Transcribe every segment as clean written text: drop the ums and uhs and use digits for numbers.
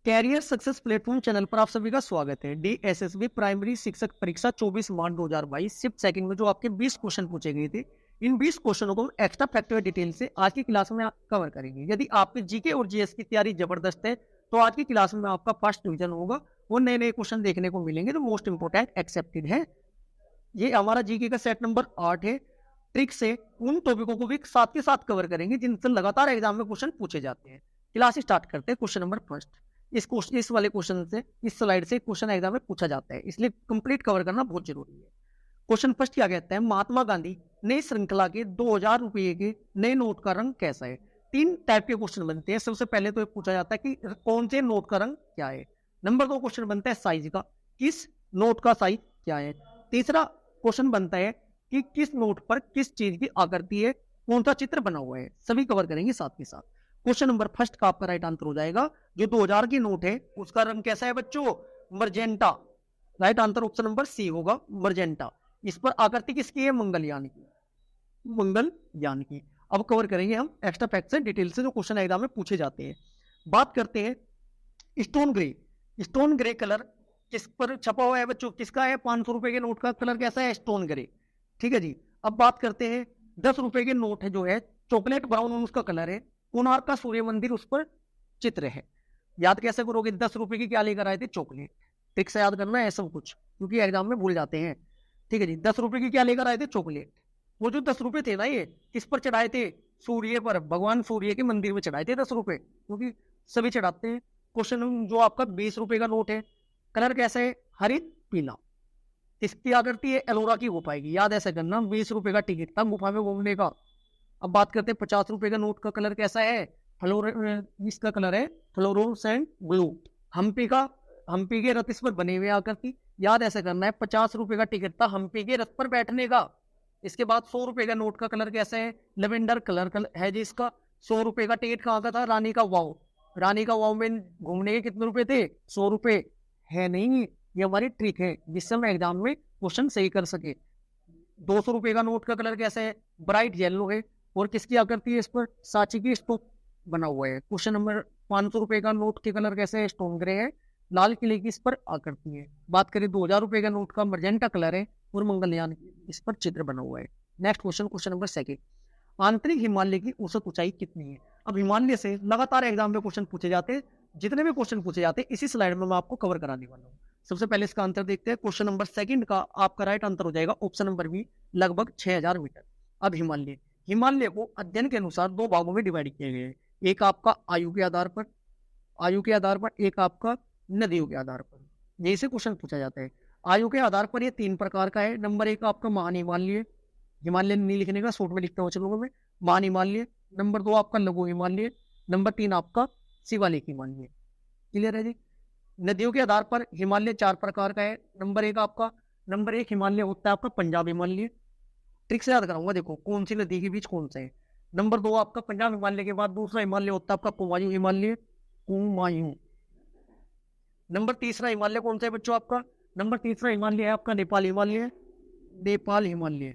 Career success platform channel पर आप सभी का स्वागत है। DSSB प्राइमरी शिक्षक परीक्षा 24 मार्च 2022 शिफ्ट सेकंड में जो आपके 20 क्वेश्चन पूछे गए थे, इन 20 क्वेश्चनों को एक्स्ट्रा फैक्टर डिटेल से आज की क्लास में कवर करेंगे। यदि आपकी जीके और जीएस की तैयारी जबरदस्त है तो आज की क्लास में आपका फर्स्ट डिवीजन होगा और नए नए क्वेश्चन देखने को मिलेंगे जो मोस्ट इंपोर्टेंट एक्सेप्टेड है। ये हमारा जीके का सेट नंबर 8 है। ट्रिक से उन टॉपिकों को भी साथ के साथ कवर करेंगे जिनसे लगातार एग्जाम में क्वेश्चन पूछे जाते हैं। क्लास स्टार्ट करते हैं। क्वेश्चन नंबर फर्स्ट, इस वाले क्वेश्चन से, इस स्लाइड से क्वेश्चन एग्जाम में पूछा जाता है, इसलिए कंप्लीट कवर करना बहुत जरूरी है। क्वेश्चन फर्स्ट क्या कहता है, महात्मा गांधी नई श्रृंखला के 2000 रुपये के नए नोट का रंग कैसा है। तीन टाइप के क्वेश्चन बनते हैं। सबसे पहले तो ये पूछा जाता है कि कौन से नोट का रंग क्या है। नंबर 2 क्वेश्चन बनता है साइज का, किस नोट का साइज क्या है। तीसरा क्वेश्चन बनता है कि किस नोट पर किस चीज की आकृति है, कौन सा चित्र बना हुआ है। सभी कवर करेंगे साथ के साथ। क्वेश्चन नंबर फर्स्ट का आपका राइट आंसर हो जाएगा, जो 2000 की नोट है उसका रंग कैसा है बच्चों, magenta. Right answer option number C होगा, मर्जेंटा। इस पर आकृति किसकी है, मंगलयान की, मंगलयान की। अब कवर करेंगे हम एक्स्ट्रा फैक्ट से डिटेल से जो क्वेश्चन एग्जाम में पूछे जाते हैं। बात करते हैं stone grey. Stone grey colour किस पर छपा हुआ है बच्चों, किसका है, 500 रुपए के नोट का कलर कैसा है, स्टोन ग्रे। ठीक है जी। अब बात करते हैं 10 रुपए के नोट है जो है चॉकलेट ब्राउन उसका कलर है, कोणार्क का सूर्य मंदिर उस पर चित्र है। याद कैसे करोगे, 10 रुपए की क्या लेकर आए थे, चॉकलेट। ट्रिक से याद करना है सब कुछ, क्योंकि एग्जाम में भूल जाते हैं। ठीक है जी। 10 रुपए की क्या लेकर आए थे, चॉकलेट। वो जो 10 रुपए थे ना, ये किस पर चढ़ाए थे, सूर्य पर, भगवान सूर्य के मंदिर में चढ़ाए थे 10 रुपए, क्योंकि सभी चढ़ाते हैं। क्वेश्चन जो आपका 20 रुपए का नोट है, कलर कैसा है, हरित पीला। इसकी आकृति है एलोरा की गुफा की। याद ऐसा करना, 20 रुपए का टिकट था गुफा में घूमने का। अब बात करते हैं 50 रुपए का नोट का कलर कैसा है, इसका कलर है फ्लोरोसेंट ब्लू। हम्पी के रथ इस पर बने हुए आकृति। याद ऐसा करना है, 50 रुपए का टिकट था हम्पी के रथ पर बैठने का। इसके बाद 100 रुपए का नोट का कलर कैसा है, लेवेंडर कलर है जी इसका। 100 रुपए का टिकट कहाँ का था, रानी का वाव। रानी का वाव में घूमने के कितने रुपए थे, 100 रुपए। है नहीं, ये हमारी ट्रिक है जिससे हम एग्जाम में क्वेश्चन सही कर सके। 200 रुपए का नोट का कलर कैसा है, ब्राइट येलो है, और किसकी आकृति है इस पर, सांची की स्तूप बना हुआ है। क्वेश्चन नंबर 500 रुपए का नोट के कलर कैसे है, स्टोन ग्रे है, लाल किले की इस पर आकृति है। बात करें 2000 रुपए का नोट का, मर्जेंटा कलर है और मंगलयान इस पर चित्र बना हुआ है। नेक्स्ट क्वेश्चन, क्वेश्चन नंबर 2, आंतरिक हिमालय की औसत ऊंचाई कितनी है। अब हिमालय से लगातार एग्जाम में क्वेश्चन पूछे जाते हैं, जितने भी क्वेश्चन पूछे जाते हैं इसी स्लाइड में मैं आपको कवर कराने वाला हूँ। सबसे पहले इसका आंसर देखते हैं। क्वेश्चन नंबर 2 का आपका राइट आंसर हो जाएगा ऑप्शन नंबर बी, लगभग 6000 मीटर। अब हिमालय को अध्ययन के अनुसार 2 भागों में डिवाइड किए गए हैं। एक आपका आयु के आधार पर, एक आपका नदियों के आधार पर। यही से क्वेश्चन पूछा जाता है। आयु के आधार पर ये 3 प्रकार का है। नंबर 1 आपका महान हिमालय, हिमालय नहीं लिखने का, शॉर्ट में लिखता हूँ चलो मैं, महान हिमालय। नंबर 2 आपका लघु हिमालय। नंबर 3 आपका शिवालिक हिमालय। क्लियर है जी। नदियों के आधार पर हिमालय 4 प्रकार का है। नंबर 1 हिमालय होता है आपका पंजाब हिमालय। ट्रिक से याद कराऊंगा, देखो कौन सी नदी के बीच कौन सा है। नंबर 2 आपका पंजाब हिमालय के बाद दूसरा हिमालय होता है आपका कुमायूं हिमालय, कुमायूं। नंबर 3 हिमालय कौन सा है बच्चों आपका, नंबर 3 हिमालय है आपका नेपाल हिमालय, नेपाल हिमालय।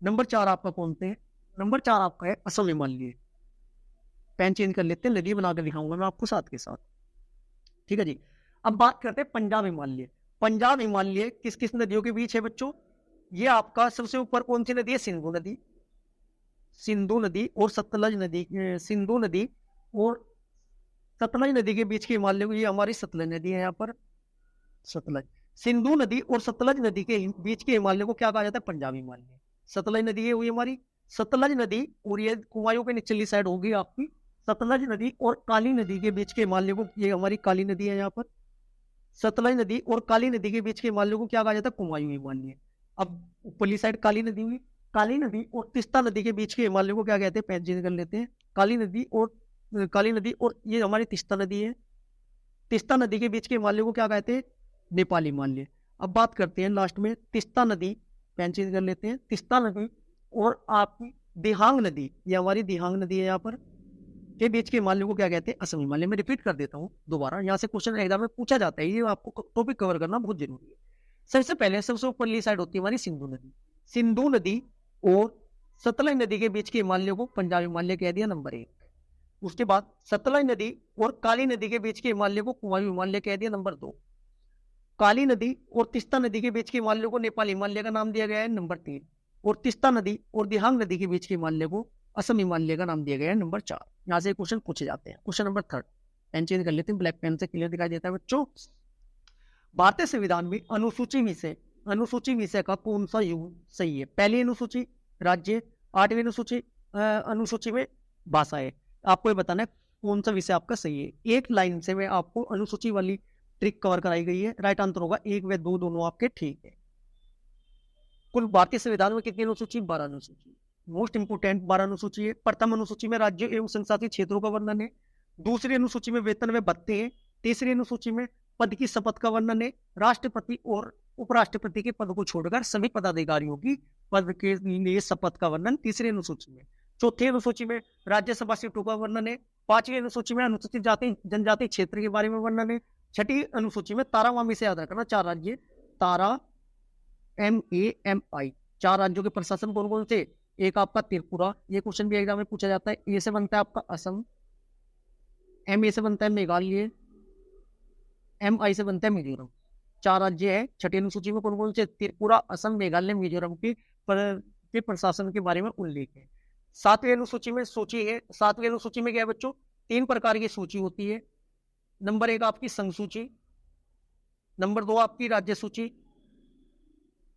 नंबर 4 आपका कौन से है, नंबर 4 आपका है असम हिमालय। पेन चेंज कर लेते हैं, नदी बनाकर दिखाऊंगा मैं आपको साथ के साथ। ठीक है जी। अब बात करते हैं पंजाब हिमालय। पंजाब हिमालय किस किस नदियों के बीच है बच्चों, ये आपका सबसे ऊपर कौन सी नदी है, सिंधु नदी और सतलज नदी, सिंधु नदी और सतलज नदी के बीच के हिमालय को, ये हमारी सतलज नदी है यहाँ पर, सतलज। सिंधु नदी और सतलज नदी के बीच के हिमालय को क्या कहा जाता है, पंजाब हिमालय। सतलज नदी है हुई हमारी सतलज नदी, और ये कुमायूं के निचली साइड होगी आपकी सतलज नदी, और काली नदी के बीच के हिमालय को, ये हमारी काली नदी है यहाँ पर। सतलज नदी और काली नदी के बीच के हिमालय को क्या कहा जाता है, कुमायूं हिमालय। अब ऊपरली साइड काली नदी हुई, काली नदी और तिस्ता नदी के बीच के हिमालय को क्या कहते हैं, पेंसिल कर लेते हैं, काली नदी और ये हमारी तिस्ता नदी है। तिस्ता नदी के बीच के हिमालय को क्या कहते हैं, नेपाल हिमालय। अब बात करते हैं लास्ट में तिस्ता नदी, पेंसिल कर लेते हैं, तिस्ता नदी और आपकी दिहांग नदी, ये हमारी दिहांग नदी है यहाँ पर, के बीच के हिमालय को क्या कहते हैं, असम हिमालय। मैं रिपीट कर देता हूँ दोबारा, यहाँ से क्वेश्चन एग्जाम में पूछा जाता है, ये आपको टॉपिक कवर करना बहुत जरूरी है। सबसे पहले सबसे ऊपरली साइड होती है हमारी सिंधु नदी और सतलज नदी के बीच के हिमालय को पंजाब हिमालय कह दिया, नंबर 1। उसके बाद सतलज नदी और काली नदी के बीच के हिमालय को कुमाऊं हिमालय कह दिया। नंबर 2, काली नदी और तीस्ता नदी के बीच के हिमालय को नेपाल हिमालय का नाम दिया गया है। नंबर 3, और तीस्ता नदी और दिहांग नदी के बीच के हिमालय को असम हिमालय का नाम दिया गया है। नंबर 4। यहाँ से क्वेश्चन पूछे जाते हैं। क्वेश्चन नंबर 3, पेन चेंज कर लेते हैं, ब्लैक पेन से क्लियर दिखाई देता है बच्चों। भारतीय संविधान में अनुसूची विषय का कौन सा युग सही है? पहली अनुसूची राज्य, 8वीं अनुसूची में भाषा है। आपको ये बताना है कौन सा विषय आपका सही है। एक लाइन से मैं आपको अनुसूची वाली ट्रिक कवर कराई गई है। राइट आंसर होगा 1 व 2 दोनों आपके ठीक है। कुल भारतीय संविधान में कितनी अनुसूची? 12 अनुसूची। मोस्ट इंपोर्टेंट 12 अनुसूची है। प्रथम अनुसूची में राज्य एवं संशासित क्षेत्रों का वर्णन है। दूसरी अनुसूची में वेतन व भत्ते हैं। तीसरी अनुसूची में पद की शपथ का वर्णन है। राष्ट्रपति और उपराष्ट्रपति के पद को छोड़कर सभी पदाधिकारियों की पद के लिए शपथ का वर्णन तीसरी अनुसूची में। चौथी अनुसूची में राज्यसभा सीटों का वर्णन है। 5वीं अनुसूची में अनुसूचित जाति जनजाति क्षेत्र के बारे में वर्णन है। 6ठी अनुसूची में तारावामी से याद रखना 4 राज्य, तारा MAMI 4 राज्यों के प्रशासन कौन कौन से? एक आपका त्रिपुरा, ये क्वेश्चन भी एग्जाम में पूछा जाता है। ए से बनता है आपका असम, MA से बनता है मेघालय, MI से बनता है मिजोरम। 4 राज्य है। 6ठी अनुसूची में कौन कौन से? त्रिपुरा, असम, मेघालय, मिजोरम के प्रशासन के बारे में उल्लेख है। 7वीं अनुसूची में सूची है। 7वीं अनुसूची में क्या है बच्चों? 3 प्रकार की सूची होती है। नंबर 1 आपकी संघ सूची, नंबर 2 आपकी राज्य सूची,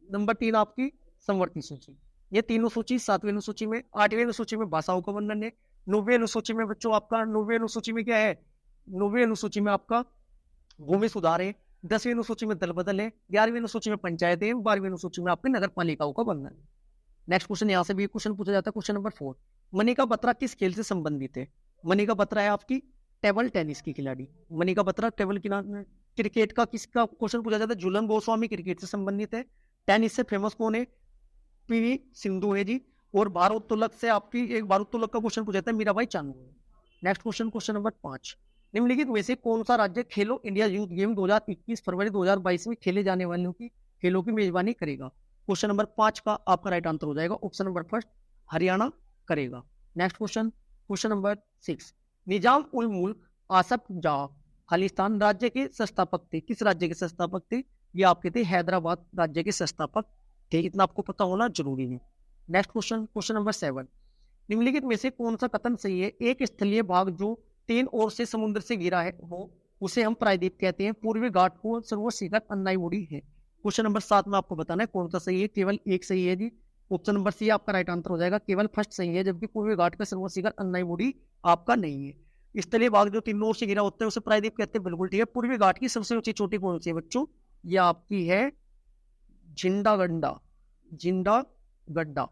नंबर 3 आपकी संवर्ती सूची। ये तीनों सूची 7वीं अनुसूची में। 8वीं अनुसूची में भाषाओं का वर्णन है। 9वीं अनुसूची में बच्चों आपका 9वीं अनुसूची में क्या है? 9वीं अनुसूची में आपका भूमि सुधार है। 10वीं अनुसूची में दल बदल है। 11वीं अनुसूची में पंचायत है। 12वीं अनुसूची में आपकी नगर पालिकाओं का वर्णन है। नेक्स्ट क्वेश्चन, यहाँ से भी क्वेश्चन पूछा जाता है। क्वेश्चन नंबर 4, मनिका बत्रा किस खेल से संबंधित है? मनिका बत्रा है आपकी टेबल टेनिस की खिलाड़ी। मनिका बत्रा टेबल क्रिकेट का किसका क्वेश्चन पूछा जाता है? झूलन गोस्वामी क्रिकेट से संबंधित है। टेनिस से फेमस कौन है? PV सिंधु है जी। और भारोत्तोलक से आपकी एक भारोत्तोलक का क्वेश्चन पूछा जाता है, Mirabai Chanu. Next question, question number 5, निम्नलिखित में से कौन सा राज्य खेलो इंडिया यूथ गेम 2021 फरवरी 2022 में खेले जाने वालों की खेलों की मेजबानी करेगा? क्वेश्चन नंबर 5 का आपका राइट आंसर हो जाएगा ऑप्शन नंबर 1 हरियाणा करेगा। Next question, question number 6, Nizam ul मुल्क आसफ जाह खालिस्तान राज्य के संस्थापक थे। किस राज्य के संस्थापक थे? ये आपके थे हैदराबाद राज्य के संस्थापक थे। इतना आपको पता होना जरूरी है। नेक्स्ट क्वेश्चन, क्वेश्चन नंबर 7, निम्नलिखित में से कौन सा कथन सही है? एक स्थलीय भाग जो 3 ओर से समुद्र से घिरा है वो उसे हम प्रायद्वीप कहते हैं। पूर्वी घाट को सर्वोच्च शिखर अन्नाईमुड़ी है। क्वेश्चन नंबर 7 में आपको बताना है कौन सा सही है। केवल एक सही है जी, ऑप्शन नंबर सी आपका राइट आंसर हो जाएगा। केवल फर्स्ट सही है, जबकि पूर्वी घाट का सर्वोच्च शिखर अन्नाईमुड़ी आपका नहीं है। स्थलीय भाग जो 3 ओर से घिरा होता है उसे प्रायद्वीप कहते हैं। बिल्कुल ठीक है। पूर्वी घाट की सबसे ऊंची चोटी कौन सी है बच्चों? ये आपकी है जिंदा गड्ढा,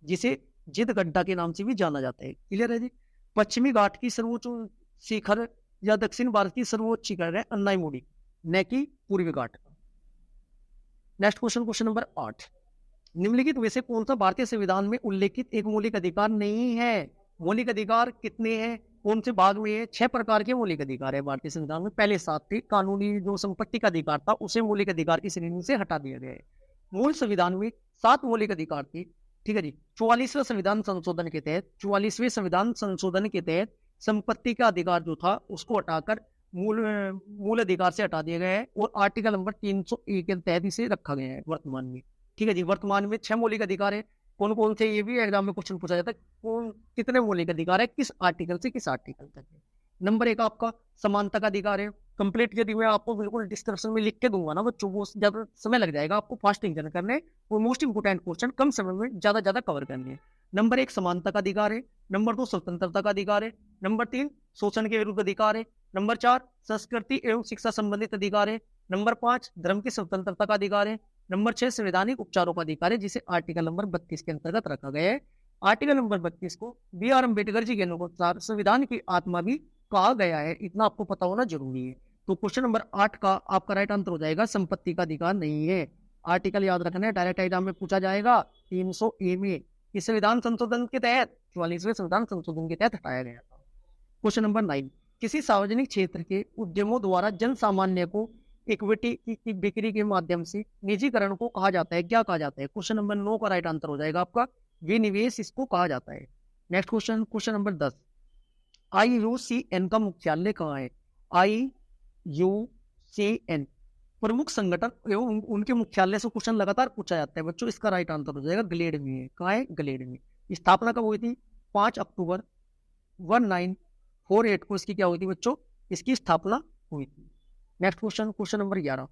जिसे जिद गड्ढा के नाम से भी जाना जाता है। क्लियर है जी। पश्चिमी घाट की सर्वोच्च शिखर या दक्षिण भारत की सर्वोच्च शिखर है अन्नाईमुड़ी, न कि पूर्वी घाट। नेक्स्ट क्वेश्चन, क्वेश्चन नंबर 8, निम्नलिखित में से कौन सा भारतीय संविधान में उल्लेखित एक मौलिक अधिकार नहीं है? मौलिक अधिकार कितने हैं? कौन से भाग में है? 6 प्रकार के मौलिक अधिकार है भारतीय संविधान में। पहले 7 थे। कानूनी जो संपत्ति का अधिकार था उसे मौलिक अधिकार की श्रेणी से हटा दिया गया है। मूल संविधान में 7 मौलिक अधिकार थे। ठीक है जी। 44वें संविधान संशोधन के तहत संपत्ति का अधिकार जो था उसको हटाकर मूल अधिकार से हटा दिया गया है और आर्टिकल नंबर 301 के तहत इसे रखा गया है वर्तमान में। ठीक है जी। वर्तमान में 6 मौलिक अधिकार है। कौन कौन से? ये भी एग्जाम में क्वेश्चन पूछा जाता है। कौन कितने मौलिक अधिकार है, किस आर्टिकल से किस आर्टिकल तक है? नंबर 1 आपका समानता का अधिकार है। कंप्लीट यदि मैं आपको बिल्कुल डिस्क्रिप्शन में लिख के दूंगा ना बच्चों, वो ज्यादा समय लग जाएगा आपको फास्ट रिवीजन करने और मोस्ट इंपोर्टेंट क्वेश्चन कम समय में ज्यादा कवर करने हैं। नंबर 1 समानता का अधिकार है। नंबर 2 स्वतंत्रता का अधिकार है। नंबर 3 शोषण के विरुद्ध अधिकार है। नंबर 4 संस्कृति एवं शिक्षा संबंधित अधिकार है। नंबर 5 धर्म की स्वतंत्रता का अधिकार है। नंबर 6 संवैधानिक उपचारों का अधिकार है, जिसे आर्टिकल नंबर 32 के अंतर्गत रखा गया है। आर्टिकल नंबर 32 को BR अम्बेडकर जी के अनुसार संविधान की आत्मा भी कहा गया है। इतना आपको पता होना जरूरी है। तो क्वेश्चन नंबर 8 का आपका राइट आंसर हो जाएगा संपत्ति का अधिकार नहीं है। आर्टिकल याद रखना है, डायरेक्ट एग्जाम में पूछा जाएगा। 300A में इस संविधान संशोधन के तहत 44वें संविधान संशोधन के तहत हटाया गया था। क्वेश्चन नंबर 9, किसी सार्वजनिक क्षेत्र के उद्यमों द्वारा जन सामान्य को इक्विटी की बिक्री के माध्यम से निजीकरण को कहा जाता है। क्या कहा जाता है? क्वेश्चन नंबर 9 का राइट आंसर हो जाएगा आपका विनिवेश, इसको कहा जाता है। Next question, question number 10, IUCN का मुख्यालय कहाँ है? IUCN प्रमुख संगठन एवं उनके मुख्यालय से क्वेश्चन लगातार पूछा जाता है बच्चों। इसका राइट आंसर हो जाएगा ग्लेड में है। कहाँ है? ग्लेड में। स्थापना कब हुई थी? 5 अक्टूबर 1948 को इसकी क्या हुई थी बच्चों? इसकी स्थापना हुई थी। Next question, question number 11।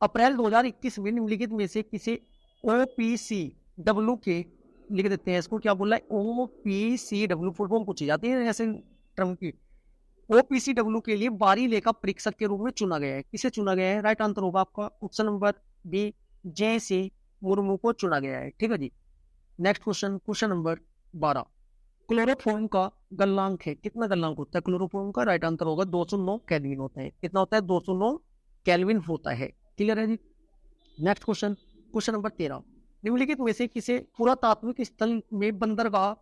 अप्रैल 2021 में निम्नलिखित में से किसे OPCW के, लिख देते हैं इसको, क्या बोला है? OPCW फुल फॉर्म पूछी जाती है ऐसे टर्म की। OPCW के लिए बारी लेखा परीक्षक के रूप में चुना गया है। किसे चुना गया है? राइट आंसर होगा आपका option number B, JC Murmu को चुना गया है। ठीक है जी। Next question, question number 12। Chloroform का गलनांक है, कितना गलनांक होता है क्लोरोफॉर्म का? राइट आंसर होगा 209 केल्विन होता है। कितना होता है? 209 केल्विन होता है। क्लियर है जी। Next question, question number 13। निम्नलिखित में से किसे पुरातात्विक स्थल में बंदरगाह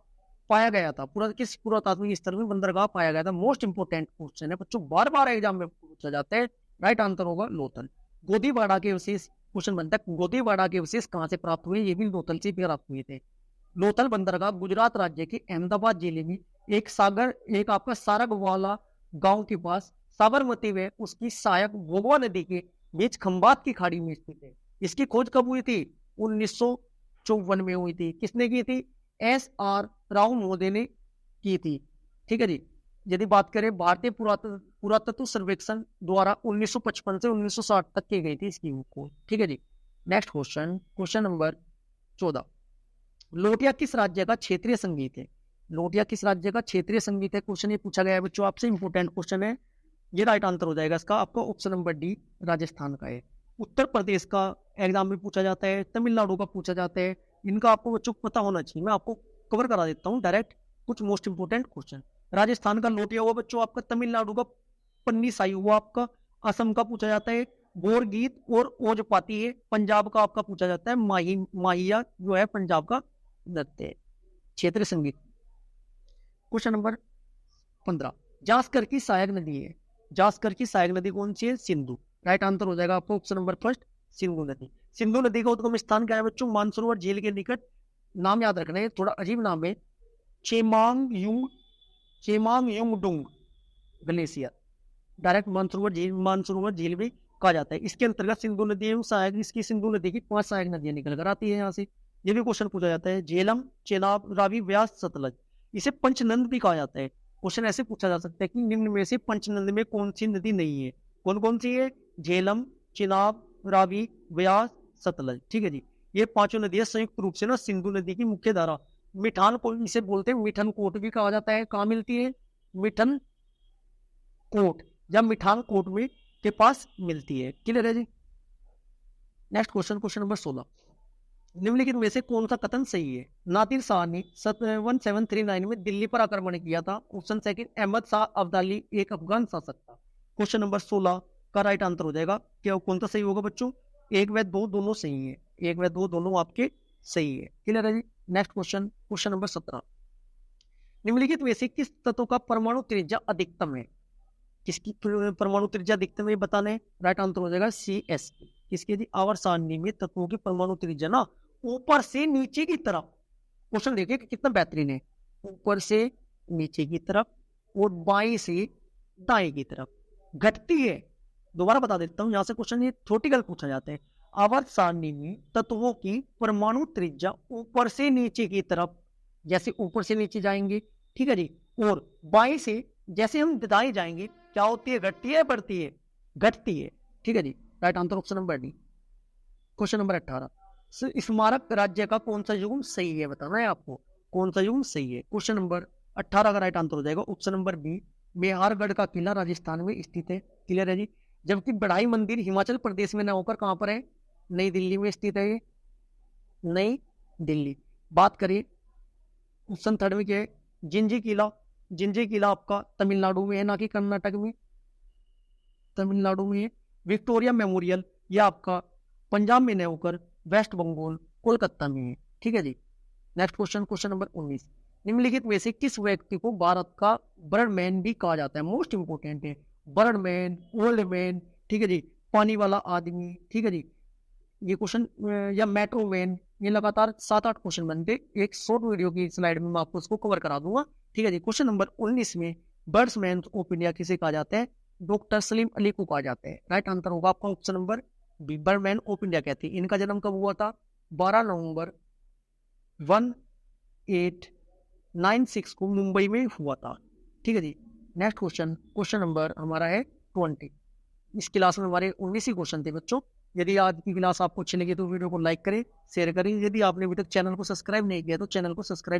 पाया गया था? किस पुरातात्विक स्थल में बंदरगाह पाया गया था? मोस्ट इंपोर्टेंट क्वेश्चन है बच्चों, बार बार एग्जाम में पूछा जाता है। राइट आंसर होगा लोथल। गोदीवाड़ा के विशेष क्वेश्चन बनता है, गोदीवाड़ा के विशेष कहाँ से प्राप्त हुए? ये भी लोथल से प्राप्त हुए थे। लोथल बंदरगाह गुजरात राज्य के अहमदाबाद जिले में एक आपका सारग वाला गांव के पास साबरमती व उसकी सहायक भोगवा नदी के बीच खंबात की खाड़ी में स्थित है। इसकी खोज कब हुई थी? 1954 में हुई थी। किसने की थी? SR राव महोदय ने की थी। ठीक है जी। यदि बात करें भारतीय पुरातत्व सर्वेक्षण द्वारा 1955 से 1960 तक की गई थी इसकी खोज। ठीक है जी। Next question, question number 14। लोटिया किस राज्य का क्षेत्रीय संगीत है? लोटिया किस राज्य का क्षेत्रीय संगीत है? क्वेश्चन ये पूछा गया है बच्चों आपसे, इंपोर्टेंट क्वेश्चन है। ये राइट आंसर हो जाएगा इसका आपका ऑप्शन नंबर डी, राजस्थान का है। उत्तर प्रदेश का एग्जाम में पूछा जाता है, तमिलनाडु का पूछा जाता है। इनका आपको बच्चों को पता होना चाहिए। मैं आपको कवर करा देता हूँ डायरेक्ट कुछ मोस्ट इंपोर्टेंट क्वेश्चन। राजस्थान का लोटिया हुआ बच्चों आपका, तमिलनाडु का पन्नी साई हुआ आपका, असम का पूछा जाता है बोर गीत और ओजपाती है, पंजाब का आपका पूछा जाता है माहिया जो है पंजाब का नृत्य क्षेत्रीय संगीत। Question number 15। जास्कर की सहायक नदी है, जास्कर की सहायक नदी कौन सी है? सिंधु। राइट आंसर हो जाएगा आपको ऑप्शन नंबर फर्स्ट, सिंधु नदी। सिंधु नदी का उद्गम स्थान क्या है बच्चों? मानसरोवर झील के निकट। नाम याद रखना है, थोड़ा अजीब नाम है, चेमांगयुंगडुंग ग्लेशियर। डायरेक्ट मानसरोवर झील भी कहा जाता है। इसके अंतर्गत सिंधु नदी एवं सहायक, इसकी सिंधु नदी की 5 सहायक नदियां निकल कर आती है यहाँ से। ये भी क्वेश्चन पूछा जाता है। झेलम, चेनाब, रावी, व्यास, सतलज। इसे पंचनंद भी कहा जाता है। क्वेश्चन ऐसे पूछा जा सकता है कि निम्न में से पंचनंद में कौन सी नदी नहीं है? कौन कौन सी है? झेलम, चिनाब, रावी, व्यास, सतलज। ठीक है जी। ये 5 नदियां संयुक्त रूप से ना सिंधु नदी की मुख्य धारा, मिठान को इसे बोलते हैं, मिठन कोट भी कहा जाता है। कहाँ मिलती है? मिठन कोट या मिठान कोट में के पास मिलती है। क्लियर है जी। Next question, question number 16। निम्नलिखित में से कौन सा कथन सही है? नादिर शाह ने 1739 में दिल्ली पर आक्रमण किया था। ऑप्शन सेकंड, अहमद शाह अब्दाली एक अफगान शासक था। क्वेश्चन नंबर 16 का राइट आंसर हो जाएगा क्या? कौन सा सही होगा बच्चों? 1 व 2 दोनों सही है, 1 व 2 दोनों आपके सही है। क्लियर है जी। Next question, question number 17। निम्नलिखित में से किस तत्व का परमाणु त्रिज्या अधिकतम है? किसकी परमाणु त्रिज्या अधिकतम है बताना है। राइट आंसर हो जाएगा CS। किसके दी? आवर्त सारणी में तत्वों की परमाणु त्रिज्या ना ऊपर से नीचे की तरफ, क्वेश्चन देखिए कितना बेहतरीन है, ऊपर से नीचे की तरफ और बाएं से दाएं की तरफ घटती है। दोबारा बता देता हूं, यहां से क्वेश्चन ये थ्योरेटिकल पूछा जाता है। आवर्त सारणी में तत्वों की परमाणु त्रिज्या ऊपर से नीचे की तरफ, जैसे ऊपर से नीचे जाएंगे, ठीक है जी, और बाएं से जैसे हम दाएं जाएंगे क्या होती है? घटती है, बढ़ती है? घटती है। ठीक है जी। Right answer option number D. Question number 18। स्मारक राज्य का कौन सा युग्म सही है बताना है आपको, कौन सा युग्म सही है। क्वेश्चन नंबर 18 का राइट आंसर हो जाएगा ऑप्शन नंबर बी, मेहरगढ़ का किला राजस्थान में स्थित है। क्लियर है जी। जबकि बढ़ाई मंदिर हिमाचल प्रदेश में न होकर कहां पर है? नई दिल्ली में स्थित है। ये नई दिल्ली। बात करें ऑप्शन थर्ड में क्या है? जिंजी किला, जिंजी किला आपका तमिलनाडु में है, ना कि कर्नाटक में, तमिलनाडु में है। विक्टोरिया मेमोरियल यह आपका पंजाब में न होकर वेस्ट बंगाल कोलकाता में है। ठीक है जी। Next question, question number 19। निम्नलिखित में से किस व्यक्ति को भारत का बर्डमैन भी कहा जाता है? मोस्ट इंपोर्टेंट है, बर्डमैन, ओल्ड मैन, ठीक है जी, पानी वाला आदमी, ठीक है जी, ये क्वेश्चन, या मेट्रोमैन। ये लगातार 7-8 क्वेश्चन बनते, एक शॉर्ट वीडियो की स्लाइड में मैं आपको उसको कवर करा दूंगा। ठीक है जी। क्वेश्चन नंबर 19 में बर्ड्समैन ऑफ इंडिया किसे कहा जाता है? डॉक्टर सलीम अली को कहा जाता है। राइट आंसर होगा आपका option number B, birdman of India कहते हैं। इनका जन्म कब हुआ था? 12 नवंबर 1896 को मुंबई में हुआ था। ठीक है जी। नेक्स्ट क्वेश्चन, क्वेश्चन नंबर हमारा है 20। इस क्लास में हमारे 19 ही क्वेश्चन थे बच्चों। यदि आज की क्लास आपको अच्छी लगी तो वीडियो को लाइक करें, शेयर करें। यदि आपने अभी तक चैनल को सब्सक्राइब नहीं किया तो चैनल को सब्सक्राइब